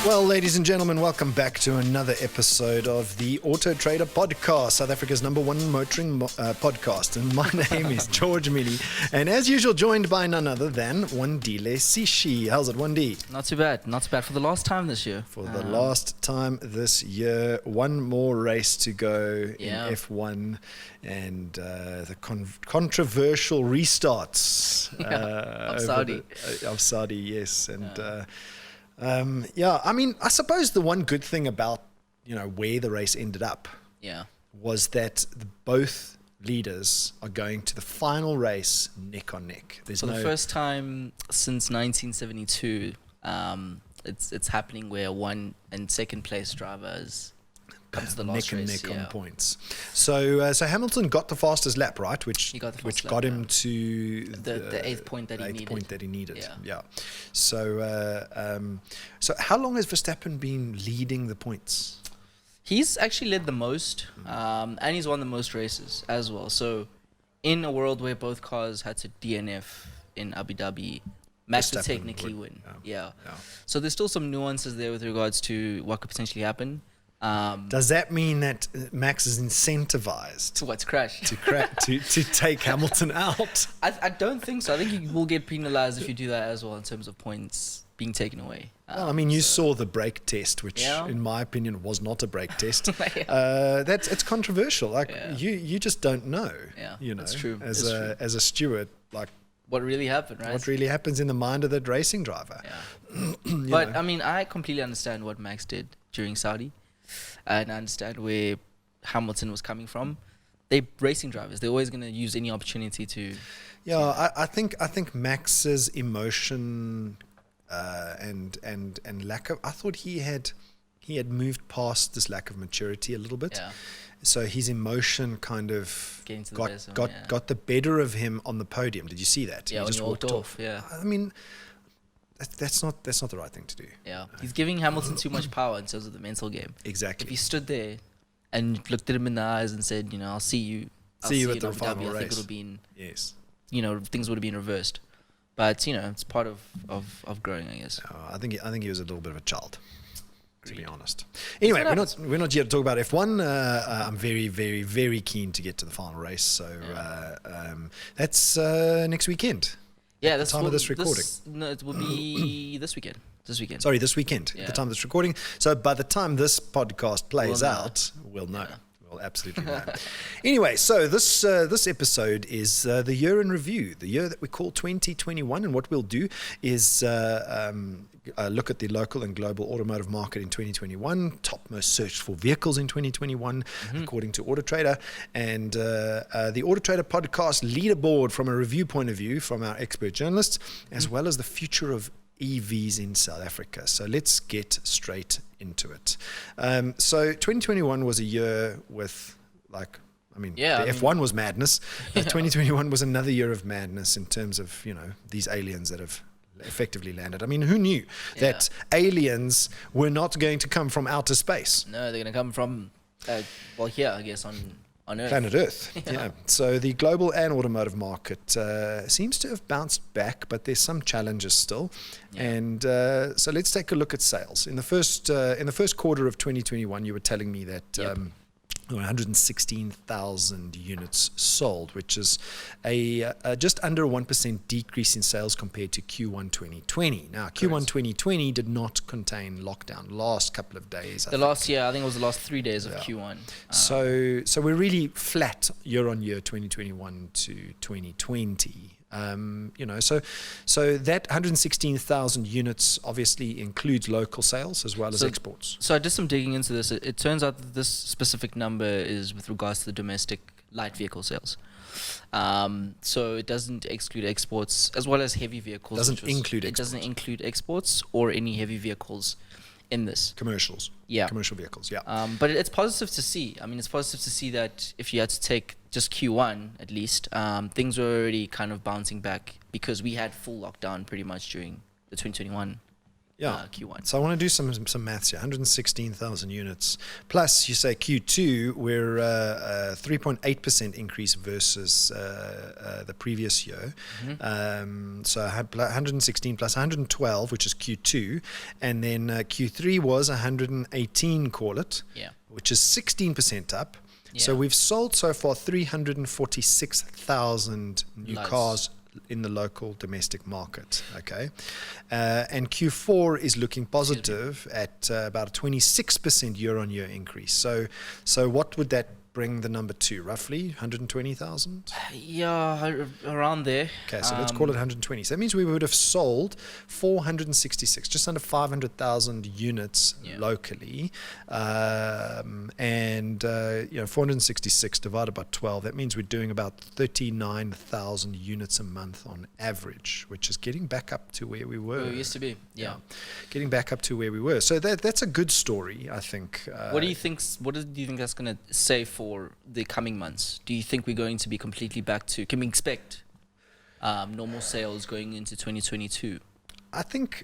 Well, ladies and gentlemen, welcome back to another episode of the AutoTrader Podcast, South Africa's #1 motoring podcast. And my name is George Mienie, and as usual, joined by none other than Wandile Sishi. How's it, Wandi? Not too bad. Not too bad for the last time this year. For the last time this year, one more race to go in F1, and the controversial restarts of Saudi, yes, and. I mean, I suppose the one good thing about, where the race ended up was that both leaders are going to the final race neck on neck. For the first time since 1972, it's happening where one and second place drivers come to the last neck race. And neck on points. So Hamilton got the fastest lap, right? Which got him to the eighth point that he needed. Yeah. So how long has Verstappen been leading the points? He's actually led the most, and he's won the most races as well. So in a world where both cars had to DNF in Abu Dhabi, Max would technically win. Yeah. So there's still some nuances there with regards to what could potentially happen. Does that mean that Max is incentivized to crash? to take Hamilton out? I don't think so. I think you will get penalized if you do that as well in terms of points being taken away. Well, I mean, you saw the brake test, which in my opinion was not a brake test. It's controversial. You just don't know. That's true. As a steward, what really happened, right? What really happens in the mind of that racing driver. But I mean, I completely understand what Max did during Saudi. And I understand where Hamilton was coming from. They're racing drivers. They're always going to use any opportunity to. Yeah, I think Max's emotion and lack of. I thought he had moved past this lack of maturity a little bit. Yeah. So his emotion kind of got the better of him on the podium. Did you see that? Yeah, he just walked off. Yeah. I mean. That's not the right thing to do. Yeah, he's giving Hamilton too much power in terms of the mental game. Exactly. If he stood there and looked at him in the eyes and said, I'll see you at the final race, I think it would have been, things would have been reversed. But it's part of growing, I guess. I think he was a little bit of a child, to be honest. Anyway, we're not here to talk about F1. I'm very, very, very keen to get to the final race. So that's next weekend. Yeah, that's the time of this recording. It will be this weekend. Sorry, this weekend. At the time of this recording. So by the time this podcast plays out, we'll know. We'll absolutely know. Anyway, so this episode is the year in review, the year that we call 2021, and what we'll do is look at the local and global automotive market in 2021, top most searched for vehicles in 2021, according to AutoTrader, and the AutoTrader Podcast Leaderboard from a review point of view from our expert journalists, as well as the future of EVs in South Africa. So let's get straight into it. So 2021 was a year with F1 was madness. 2021 was another year of madness in terms of, these aliens that have effectively landed. I mean, who knew that aliens were not going to come from outer space? No, they're going to come from, here, I guess, on Earth. Planet Earth. Yeah. So the global and automotive market seems to have bounced back, but there's some challenges still. And so let's take a look at sales. In the first quarter of 2021, you were telling me that 116,000 units sold, which is a just under a 1% decrease in sales compared to Q1 2020. Now, Q1 2020 did not contain lockdown. Last couple of days. I think it was the last 3 days of Q1. So we're really flat year on year, 2021 to 2020. So that 116,000 units obviously includes local sales as well as exports. So I did some digging into this. It turns out that this specific number is with regards to the domestic light vehicle sales. So it doesn't exclude exports as well as heavy vehicles. It doesn't include exports or any heavy vehicles in this. Commercial vehicles, but it's positive to see. I mean, it's positive to see that if you had to take just Q1 at least, things were already kind of bouncing back because we had full lockdown pretty much during the 2021 Q1. So I want to do some maths here. 116,000 units. Plus, you say Q2, we're 3.8% increase versus the previous year. So 116 plus 112, which is Q2. And then Q3 was 118, call it, which is 16% up. Yeah. So we've sold so far 346,000 new cars in the local domestic market, okay? And Q4 is looking positive at about a 26% year-on-year increase. So what would that bring the number to? Roughly 120,000? Yeah, around there. Okay, so let's call it 120. So that means we would have sold 466, just under 500,000 units locally. And 466 divided by 12, that means we're doing about 39,000 units a month on average, which is getting back up to where we were. Where we used to be, getting back up to where we were. So that's a good story, I think. What do you think that's going to say for the coming months? Do you think we're going to be completely back to, can we expect normal sales going into 2022? I think,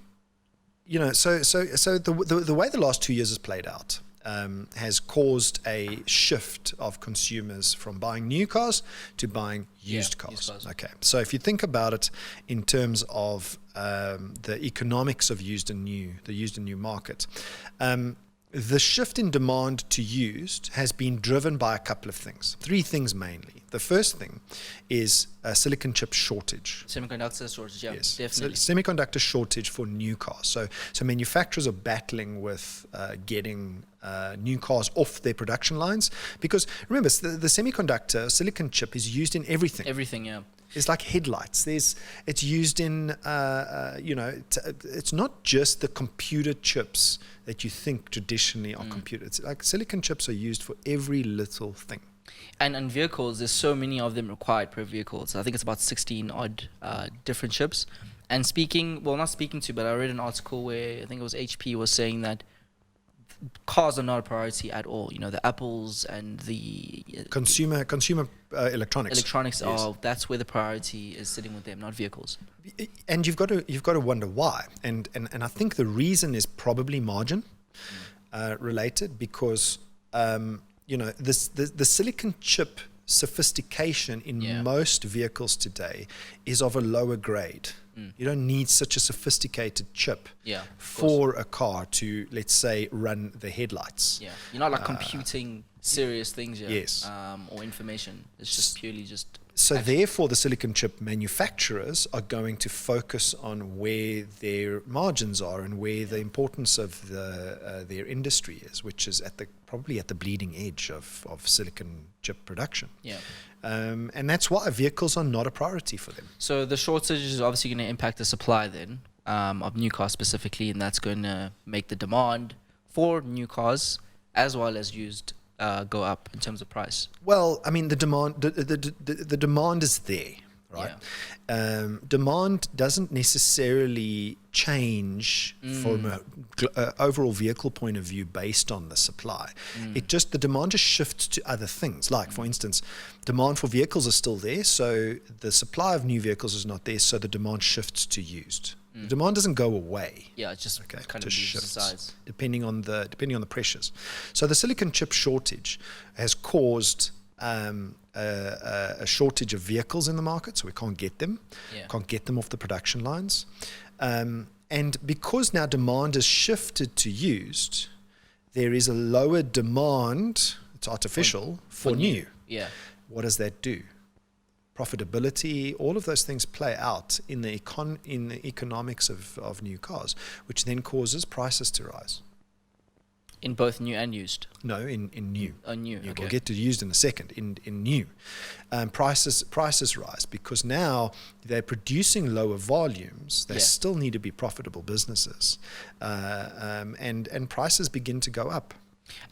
so the way the last 2 years has played out has caused a shift of consumers from buying new cars to buying used cars. Okay, so if you think about it in terms of the economics of the used and new market, the shift in demand to used has been driven by a couple of things. 3 things mainly. The first thing is a silicon chip shortage. Semiconductor shortage, yes, definitely. Semiconductor shortage for new cars. So manufacturers are battling with getting new cars off their production lines, because remember, the semiconductor silicon chip is used in everything. Everything, yeah. It's like headlights. It's used in, it's not just the computer chips that you think traditionally are computer. It's like silicon chips are used for every little thing. And vehicles, there's so many of them required per vehicle. So I think it's about 16 odd different chips. And not speaking to, but I read an article where I think it was HP was saying that cars are not a priority at all. The Apples and the consumer electronics. That's where the priority is sitting with them, not vehicles. And you've got to wonder why. And I think the reason is probably margin related, because the silicon chip sophistication in most vehicles today is of a lower grade. You don't need such a sophisticated chip for a car to, let's say, run the headlights. Yeah, you're not like computing serious things here, yes, or information. It's just purely just. So therefore, the silicon chip manufacturers are going to focus on where their margins are and where the importance of their industry is, which is probably at the bleeding edge of silicon chip production. Yeah. And that's why vehicles are not a priority for them. So the shortage is obviously going to impact the supply then of new cars specifically, and that's going to make the demand for new cars as well as used go up in terms of price. Well, I mean, the demand is there, right? Yeah. Demand doesn't necessarily change from an overall vehicle point of view based on the supply. The demand just shifts to other things. Like, for instance, demand for vehicles is still there, so the supply of new vehicles is not there, so the demand shifts to used. The demand doesn't go away. Yeah, it just kind of shifts size depending on the pressures. So the silicon chip shortage has caused a shortage of vehicles in the market, so we can't get them, can't get them off the production lines. And because now demand has shifted to used, there is a lower demand, it's artificial, for new. Yeah. What does that do? Profitability, all of those things play out in the economics of new cars, which then causes prices to rise. In both new and used? No, in new. New. Okay. We'll get to used in a second. In new, prices rise because now they're producing lower volumes. They still need to be profitable businesses, and prices begin to go up.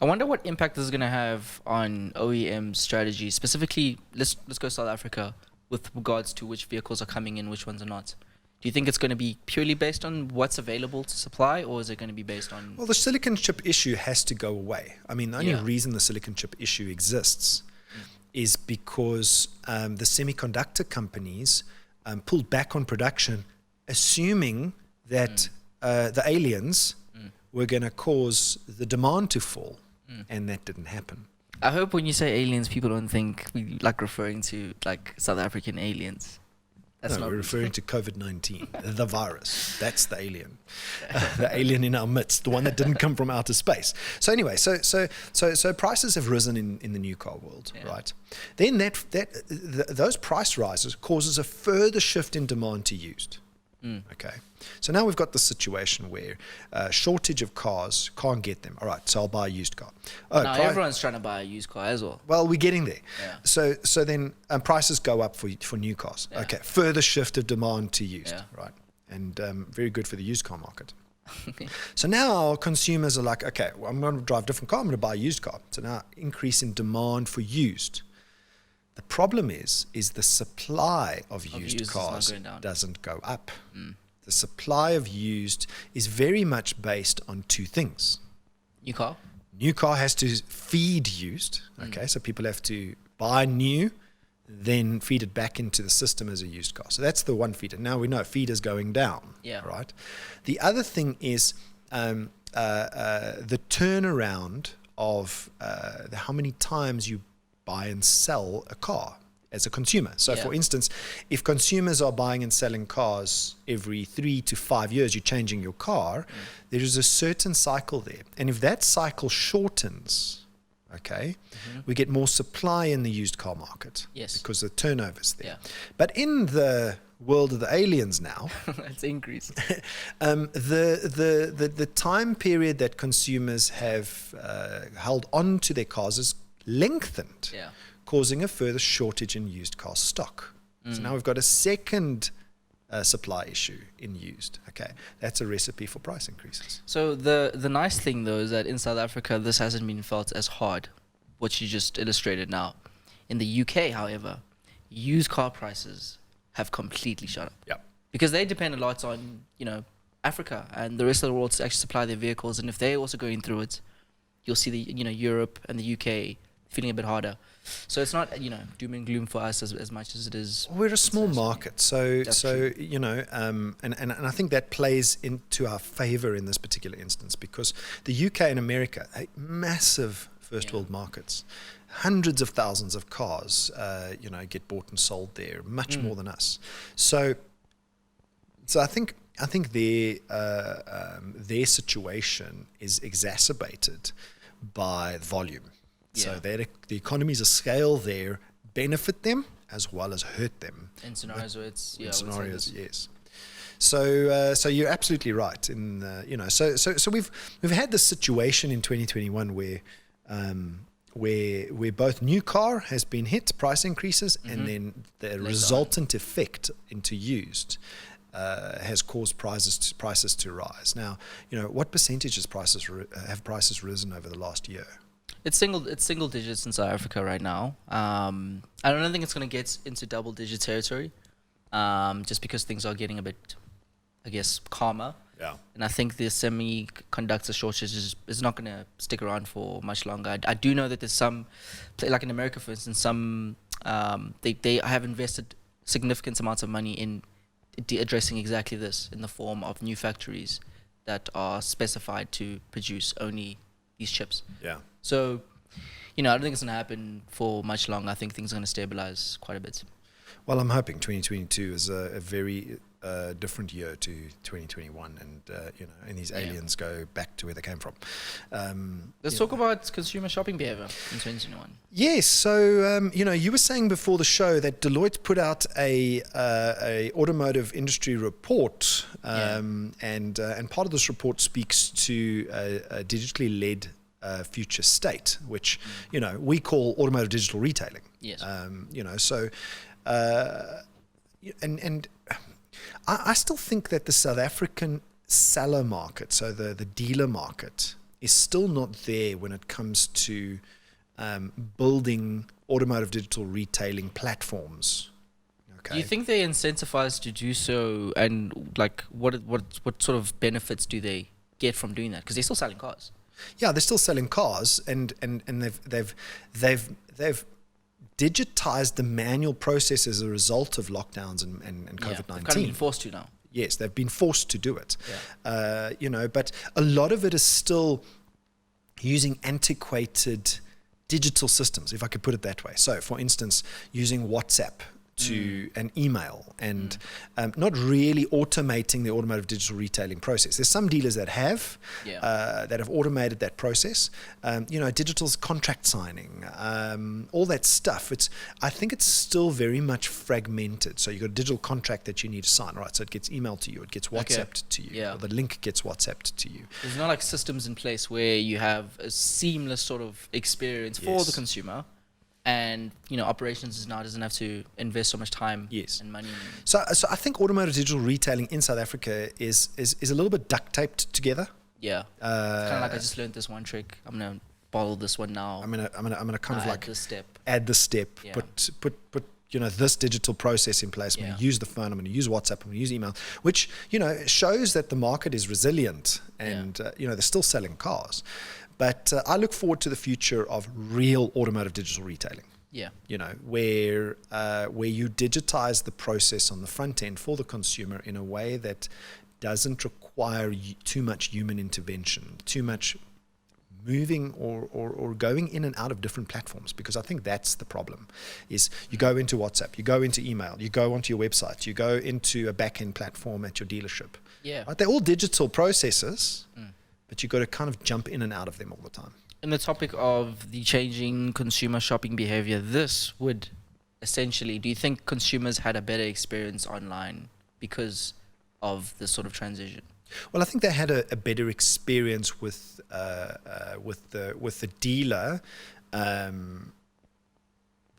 I wonder what impact this is going to have on OEM strategy. Specifically, let's go South Africa with regards to which vehicles are coming in, which ones are not. Do you think it's going to be purely based on what's available to supply, or is it going to be based on... Well, the silicon chip issue has to go away. I mean, the only reason the silicon chip issue exists is because the semiconductor companies pulled back on production, assuming that the aliens were going to cause the demand to fall, and that didn't happen. I hope when you say aliens, people don't think we like referring to like South African aliens. That's No, not we're referring to COVID-19, the virus. That's the alien, the alien in our midst, the one that didn't come from outer space. So anyway, so prices have risen in the new car world, right? Then those price rises causes a further shift in demand to used. Okay, so now we've got the situation where shortage of cars, can't get them. All right, so I'll buy a used car. Now everyone's trying to buy a used car as well. Well, we're getting there. Yeah. So then prices go up for new cars. Yeah. Okay, further shift of demand to used, Yeah. right? And very good for the used car market. So now consumers are like, okay, well, I'm going to drive a different car. I'm going to buy a used car. So now increase in demand for used. The problem is the supply of used cars doesn't go up. The supply of used is very much based on two things. New car? New car has to feed used. Okay, so people have to buy new, then feed it back into the system as a used car. So that's the one feeder. Now we know feed is going down. Yeah. Right. The other thing is the turnaround of how many times you buy and sell a car as a consumer. So for instance, if consumers are buying and selling cars every 3 to 5 years, you're changing your car, there is a certain cycle there. And if that cycle shortens, okay, we get more supply in the used car market. Yes. Because the turnover's there. Yeah. But in the world of the aliens now, it's increased. the time period that consumers have held on to their cars is lengthened, causing a further shortage in used car stock. So now we've got a second supply issue in used. Okay, that's a recipe for price increases. So the nice thing though is that in South Africa this hasn't been felt as hard, what you just illustrated now. In the UK, however, used car prices have completely shot up. Yeah. Because they depend a lot on, Africa and the rest of the world to actually supply their vehicles, and if they're also going through it, you'll see the Europe and the UK feeling a bit harder. So it's not doom and gloom for us as much as it is. We're a small market, so true. and I think that plays into our favor in this particular instance, because the UK and America are massive first world markets. Hundreds of thousands of cars get bought and sold there, much more than us. So I think their situation is exacerbated by volume. So the economies of scale there benefit them as well as hurt them. In scenarios where it's Yes. So you're absolutely right. So we've had this situation in 2021 where both new car has been hit, price increases, and then the resultant effect into used has caused prices to rise. Now, what percentage have prices risen over the last year? It's single digits in South Africa right now. I don't think it's going to get into double digit territory, just because things are getting a bit, I guess, calmer. Yeah. And I think the semiconductor shortage is not going to stick around for much longer. I do know that there's some, like in America, for instance, they have invested significant amounts of money in addressing exactly this in the form of new factories that are specified to produce only these chips. Yeah. So, I don't think it's going to happen for much longer. I think things are going to stabilize quite a bit. Well, I'm hoping 2022 is a very different year to 2021, and these aliens go back to where they came from. Let's talk about consumer shopping behavior in 2021. Yes, so you were saying before the show that Deloitte put out a automotive industry report, and part of this report speaks to a digitally led future state, which we call automotive digital retailing. Yes. I still think that the South African seller market, so the dealer market, is still not there when it comes to building automotive digital retailing platforms. Okay. Do you think they're incentivized to do so, and what sort of benefits do they get from doing that? Because they're still selling cars. Yeah, they're still selling cars, and they've digitized the manual process as a result of lockdowns and COVID-19. They've kind of been forced to now. Yes, they've been forced to do it. Yeah. But a lot of it is still using antiquated digital systems, if I could put it that way. So, for instance, using WhatsApp to an email and not really automating the automotive digital retailing process. There's some dealers that have automated that process. Digital contract signing, all that stuff. I think it's still very much fragmented. So you've got a digital contract that you need to sign, right? So it gets emailed to you, it gets WhatsApped to you, or the link gets WhatsApped to you. There's not like systems in place where you have a seamless sort of experience for the consumer. And operations doesn't have to invest so much time and money. So I think automotive digital retailing in South Africa is a little bit duct taped together. Yeah, it's kind of like I just learned this one trick. I'm gonna follow this one now. I'm gonna kind of like add this step. Yeah. Put this digital process in place. I'm going to use the phone. I'm going to use WhatsApp. I'm going to use email, which shows that the market is resilient and they're still selling cars. But I look forward to the future of real automotive digital retailing. Yeah. Where you digitize the process on the front end for the consumer in a way that doesn't require too much human intervention, too much moving or going in and out of different platforms, because I think that's the problem. Is you go into WhatsApp, you go into email, you go onto your website, you go into a back-end platform at your dealership. Yeah. Right? They're all digital processes. But you've got to kind of jump in and out of them all the time. In the topic of the changing consumer shopping behavior, this would essentially, do you think consumers had a better experience online because of this sort of transition? Well, I think they had a better experience with the dealer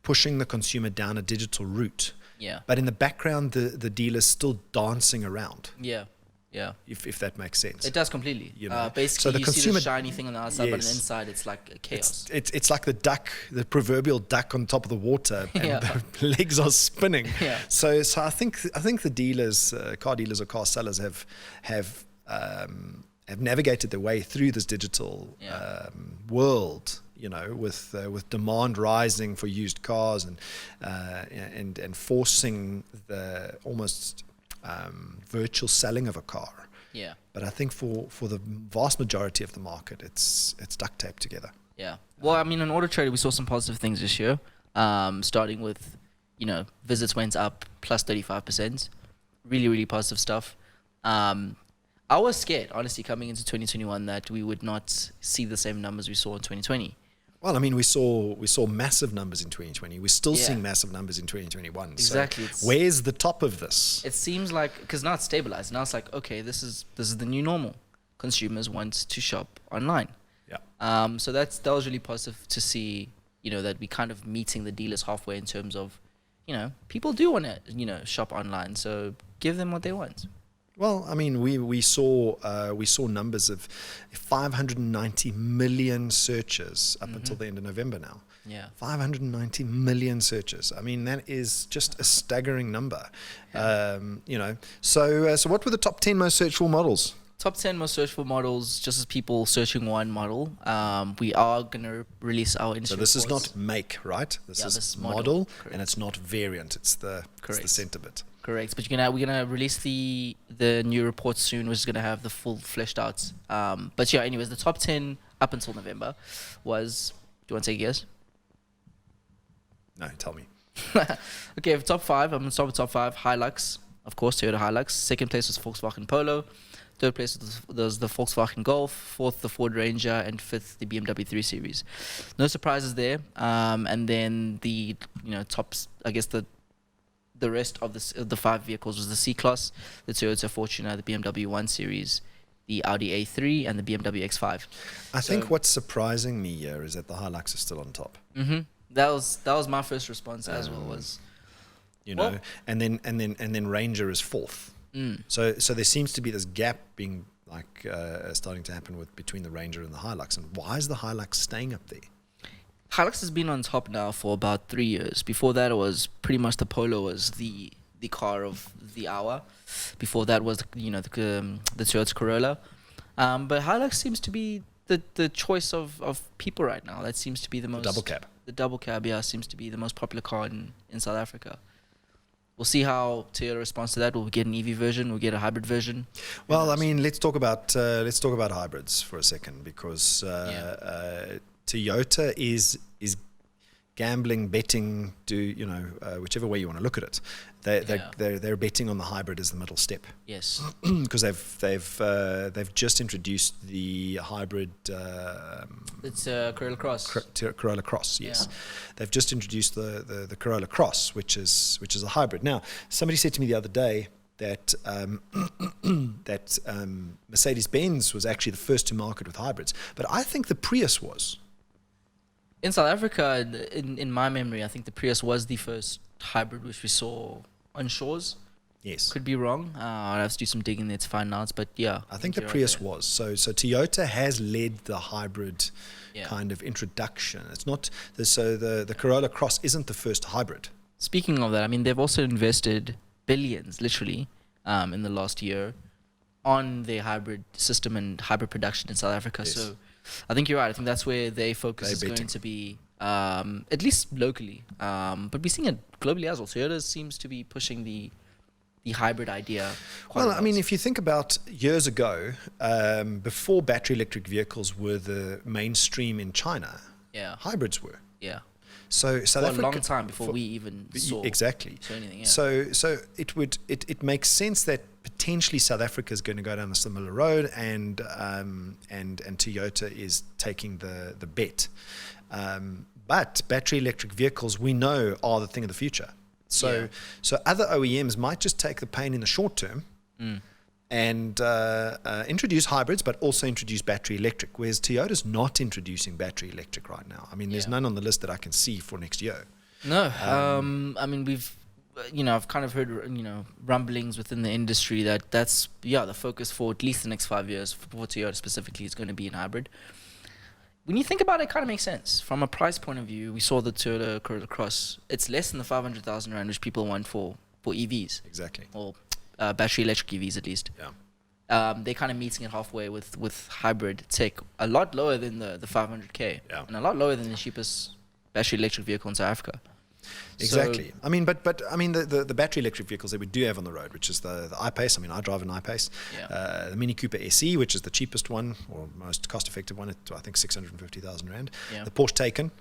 pushing the consumer down a digital route. Yeah. But in the background, the dealer's still dancing around. Yeah. Yeah, if that makes sense. It does completely. Basically, so the consumer, see the shiny thing on the outside, but on the inside, it's like chaos. It's like the proverbial duck on top of the water, and the legs are spinning. Yeah. So I think the dealers, car dealers or car sellers, have navigated their way through this digital world. With demand rising for used cars and forcing the almost virtual selling of a car. Yeah. But I think for the vast majority of the market, it's duct taped together. Yeah. Well, I mean, on AutoTrader, we saw some positive things this year, starting with, visits went up plus 35%. Really, really positive stuff. I was scared, honestly, coming into 2021 that we would not see the same numbers we saw in 2020. Well, I mean, we saw massive numbers in 2020. We're still seeing massive numbers in 2021. Exactly. So where's the top of this? It seems like, because now it's stabilized. Now it's like, okay, this is the new normal. Consumers want to shop online. Yeah. So that was really positive to see, that we kind of meeting the dealers halfway in terms of, people do want to, shop online. So give them what they want. Well, I mean, we saw numbers of 590 million searches up until the end of November now. Yeah, 590 million searches. I mean, that is just a staggering number. Yeah. So what were the top 10 most searched for models? Top 10 most searched for models, just as people searching one model. We are going to release our industry. So this reports. is not make, right? This is model, and it's not variant. It's the center bit. Correct, but we're gonna release the new report soon, which is gonna have the full fleshed out. But yeah, anyways, the top 10 up until November was. Do you want to take a guess? No, tell me. Okay, for top 5, I'm gonna start with top 5. Hilux, of course, Toyota Hilux. Second place was Volkswagen Polo. Third place was the Volkswagen Golf. Fourth, the Ford Ranger, and fifth, the BMW 3 Series. No surprises there. And then the tops, I guess the rest of the 5 vehicles was the C-Class, the Toyota Fortuner, the BMW 1 Series, the Audi A3, and the BMW X5. I think what's surprising me here is that the Hilux is still on top. Mm-hmm. That was my first response as well. Was and then Ranger is fourth. So there seems to be this gap being starting to happen between the Ranger and the Hilux. And why is the Hilux staying up there? Hilux has been on top now for about 3 years. Before that, it was pretty much the Polo was the car of the hour. Before that was the Toyota Corolla. But Hilux seems to be the choice of people right now. That seems to be the most... The double cab. The double cab, seems to be the most popular car in South Africa. we'll see how Toyota responds to that. Will we get an EV version? We'll get a hybrid version. Well, I mean, let's talk about hybrids for a second, because Toyota is gambling, betting, whichever way you want to look at it. They're betting on the hybrid as the middle step. Yes. Because they've just introduced the hybrid. It's Corolla Cross. Corolla Cross, yes. Yeah. They've just introduced the Corolla Cross, which is a hybrid. Now, somebody said to me the other day that Mercedes-Benz was actually the first to market with hybrids, but I think the Prius was. In South Africa, in my memory, I think the Prius was the first hybrid which we saw on shores. Yes. Could be wrong. I'll have to do some digging there to find out. But yeah. I think the Prius was. So Toyota has led the hybrid kind of introduction. It's not. So the Corolla Cross isn't the first hybrid. Speaking of that, I mean, they've also invested billions, literally, in the last year on their hybrid system and hybrid production in South Africa. Yes. So I think you're right. I think that's where their focus is going to be, at least locally. But we're seeing it globally as well. Toyota seems to be pushing the hybrid idea quite a lot. I mean, if you think about years ago, before battery electric vehicles were the mainstream in China, hybrids were. Yeah. So South Africa, a long time before we even saw anything. Yeah. So it makes sense that potentially South Africa is going to go down a similar road, and Toyota is taking the bet. But battery electric vehicles, we know, are the thing of the future. So other OEMs might just take the pain in the short term and introduce hybrids, but also introduce battery electric, whereas Toyota's not introducing battery electric right now. I mean, there's none on the list that I can see for next year. No. I mean, I've kind of heard, rumblings within the industry that's the focus for at least the next 5 years for Toyota specifically is going to be in hybrid. When you think about it, it kind of makes sense. From a price point of view, we saw the Toyota Corolla Cross. It's less than the 500,000 Rand, which people want for EVs. Exactly. Or battery electric EVs, at least. Yeah. They're kind of meeting it halfway with hybrid tech. A lot lower than the 500K. Yeah. And a lot lower than the cheapest battery electric vehicle in South Africa. Exactly. So, I mean, but I mean, the battery electric vehicles that we do have on the road, which is the I-Pace. I mean, I drive an I-Pace. Yeah. The Mini Cooper SE, which is the cheapest one or most cost-effective one, at I think 650,000 Rand. Yeah. The Porsche Taycan,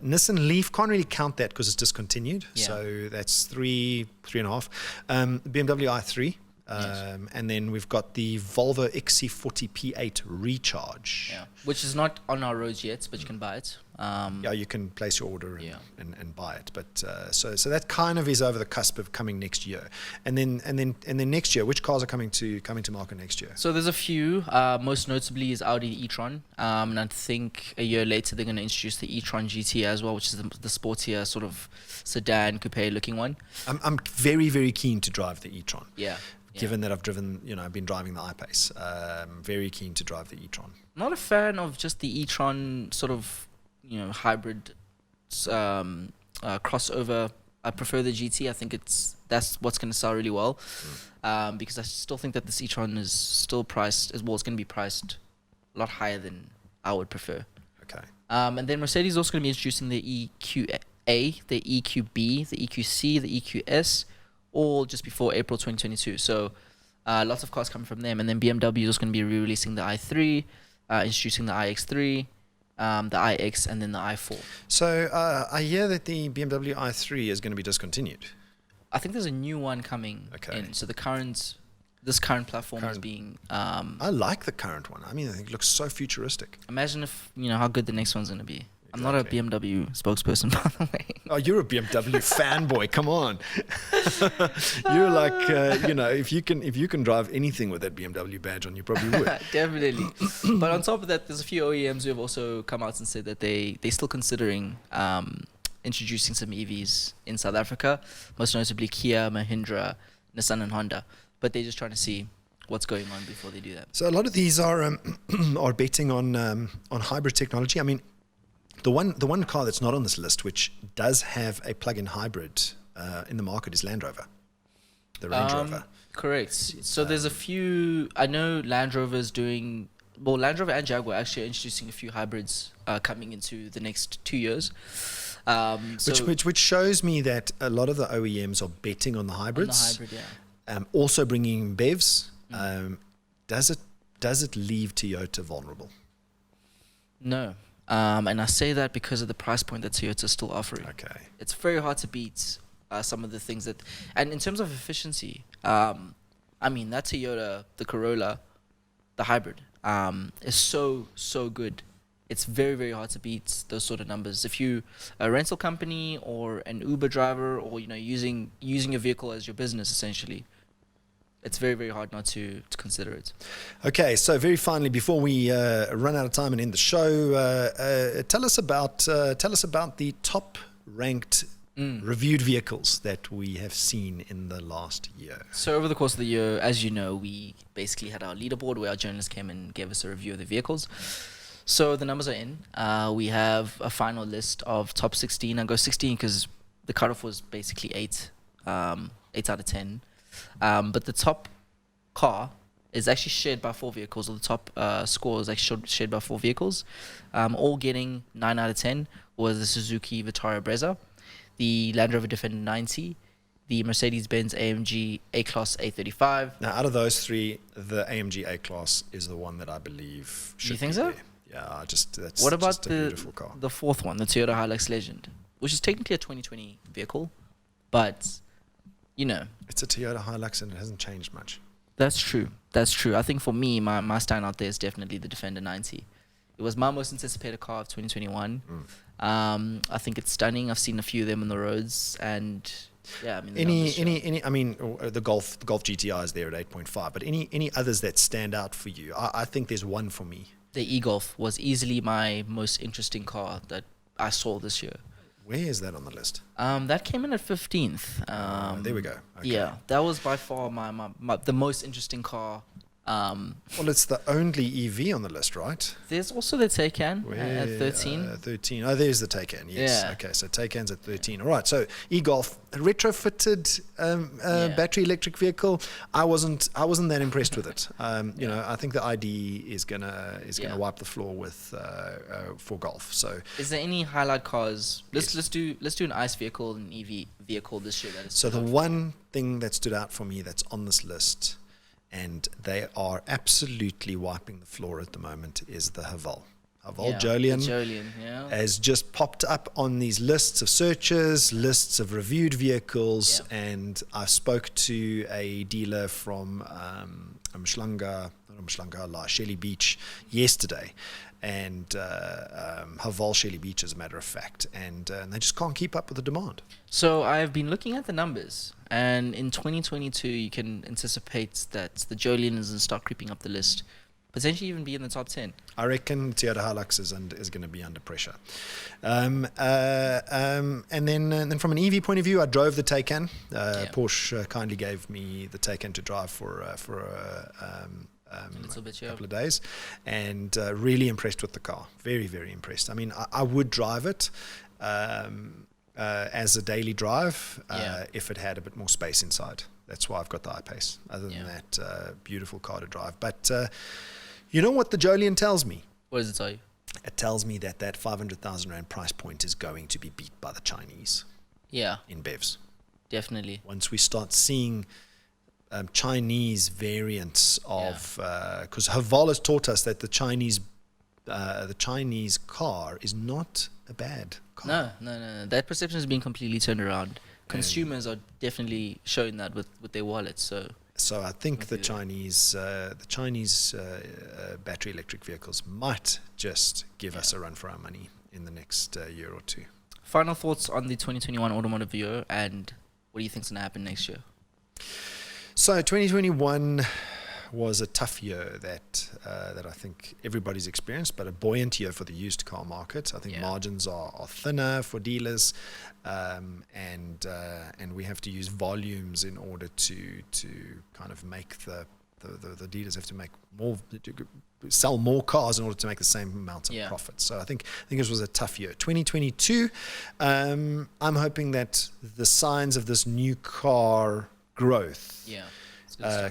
Nissan Leaf. Can't really count that because it's discontinued. Yeah. So that's 3.5. BMW i3. Yes. And then we've got the Volvo XC40 P8 Recharge, which is not on our roads yet, but you can buy it. You can place your order and buy it. But so that kind of is over the cusp of coming next year. And then next year, which cars are coming to market next year? So there's a few. Most notably is Audi e-tron, and I think a year later they're going to introduce the e-tron GT as well, which is the sportier sort of sedan coupe looking one. I'm very, very keen to drive the e-tron. Yeah. Given that I've been driving the I-Pace, very keen to drive the e-tron. Not a fan of just the e-tron sort of, hybrid crossover. I prefer the GT. I think that's what's going to sell really well, because I still think that this e-tron is still priced as well. It's going to be priced a lot higher than I would prefer. Okay. And then Mercedes is also going to be introducing the EQA, the EQB, the EQC, the EQS. All just before April 2022. So lots of cars coming from them. And then BMW is also going to be re-releasing the i3, introducing the iX3, the iX, and then the i4. So I hear that the BMW i3 is going to be discontinued. I think there's a new one coming in. So this current platform is being... I like the current one. I mean, I think it looks so futuristic. Imagine if, how good the next one's going to be. Exactly. I'm not a BMW spokesperson, by the way. Oh, you're a BMW fanboy. Come on. You're like, if you can drive anything with that BMW badge on, you probably would. Definitely. But on top of that, there's a few OEMs who have also come out and said that they're still considering introducing some EVs in South Africa, most notably Kia, Mahindra, Nissan, and Honda. But they're just trying to see what's going on before they do that. So a lot of these are betting on hybrid technology. I mean, the one car that's not on this list, which does have a plug-in hybrid in the market, is Land Rover, the Range Rover. Correct. So there's a few. I know Land Rover's doing. Well, Land Rover and Jaguar actually are introducing a few hybrids coming into the next 2 years. Which shows me that a lot of the OEMs are betting on the hybrids. Also bringing BEVs. Does it leave Toyota vulnerable? No. And I say that because of the price point that Toyota is still offering. Okay. It's very hard to beat some of the things that... And in terms of efficiency, I mean, that Toyota, the Corolla, the hybrid, is so good. It's very, very hard to beat those sort of numbers. If you a rental company or an Uber driver, or using your vehicle as your business, essentially, it's very, very hard not to consider it. Okay, so very finally, before we run out of time and end the show, tell us about the top ranked reviewed vehicles that we have seen in the last year. So over the course of the year, as you know, we basically had our leaderboard where our journalists came and gave us a review of the vehicles. So the numbers are in. We have a final list of top 16. I'll go 16 because the cutoff was basically 8 out of 10. But the top car is actually shared by 4 vehicles, or the top score is actually shared by 4 vehicles. All getting 9 out of 10 was the Suzuki Vitara Brezza, the Land Rover Defender 90, the Mercedes-Benz AMG A-Class A35. Now, out of those 3, the AMG A-Class is the one that I believe should You think be so? there. Yeah, that's what about just a beautiful car. The 4th one, the Toyota Hilux Legend, which is technically a 2020 vehicle, but it's a Toyota Hilux and it hasn't changed much. That's true. I think for me, my standout there is definitely the Defender 90. It was my most anticipated car of 2021. I think it's stunning. I've seen a few of them on the roads, and yeah, I mean, the Golf GTI is there at 8.5. But any others that stand out for you? I think there's one for me. The e-Golf was easily my most interesting car that I saw this year. Where is that on the list? That came in at 15th. There we go. Okay. Yeah, that was by far the most interesting car. Well, it's the only EV on the list, right? There's also the Taycan at 13. 13. Oh, there's the Taycan. Yes. Yeah. Okay, so Taycan's at 13. All right. So e-Golf, retrofitted battery electric vehicle. I wasn't that impressed with it. I think the ID is gonna wipe the floor with for Golf. So is there any highlight cars? Let's do an ICE vehicle and EV vehicle this year. So the one thing that stood out for me that's on this list, and they are absolutely wiping the floor at the moment, is the Haval. Jolian has just popped up on these lists of searches, lists of reviewed vehicles, and I spoke to a dealer from Shelly Beach yesterday, and Haval Shelly Beach, as a matter of fact, and they just can't keep up with the demand. So I've been looking at the numbers, and in 2022 you can anticipate that the Jolian is going to start creeping up the list, potentially even be in the top 10. I reckon Toyota Hilux is going to be under pressure. And then from an EV point of view, I drove the Taycan. Porsche kindly gave me the Taycan to drive for a couple of days, and really impressed with the car. Very, very impressed. I mean, I would drive it as a daily drive if it had a bit more space inside. That's why I've got the I-Pace. Other than that, beautiful car to drive. But you know what the Jolian tells me? What does it tell you? It tells me that 500,000 Rand price point is going to be beat by the Chinese. Yeah. In BEVs. Definitely. Once we start seeing Chinese variants of, because Haval has taught us that the Chinese car is not a bad car. No. That perception has been completely turned around. Consumers are definitely showing that with their wallets. So I think the Chinese battery electric vehicles might just give us a run for our money in the next year or two. Final thoughts on the 2021 automotive year, and what do you think is going to happen next year? So 2021 was a tough year that I think everybody's experienced, but a buoyant year for the used car market. I think margins are thinner for dealers, and we have to use volumes in order to kind of make the dealers have to make more, sell more cars in order to make the same amount of profit. So I think this was a tough year. 2022, I'm hoping that the signs of this new car growth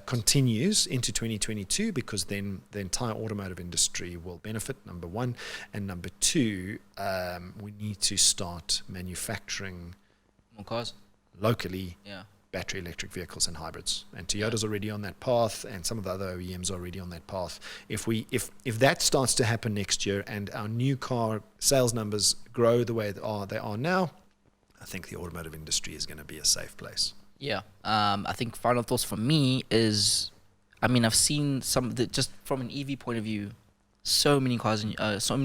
continues into 2022, because then the entire automotive industry will benefit, number one. And number two, we need to start manufacturing more cars locally, yeah battery electric vehicles and hybrids. And Toyota's already on that path, and some of the other OEMs are already on that path. If that starts to happen next year and our new car sales numbers grow the way they are now, I think the automotive industry is going to be a safe place. Yeah. I think final thoughts for me is, I mean, I've seen just from an EV point of view, so many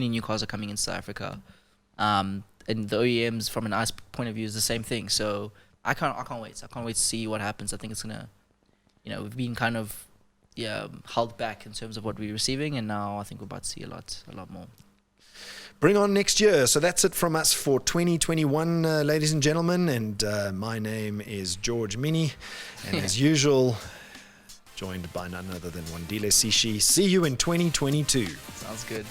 new cars are coming in South Africa. And the OEMs from an ICE point of view is the same thing. So I can't wait. I can't wait to see what happens. I think it's gonna, we've been kind of held back in terms of what we're receiving, and now I think we're about to see a lot more. Bring on next year. So that's it from us for 2021, ladies and gentlemen. And my name is George Mienie, and as usual, joined by none other than Wandile Sishi. See you in 2022. Sounds good.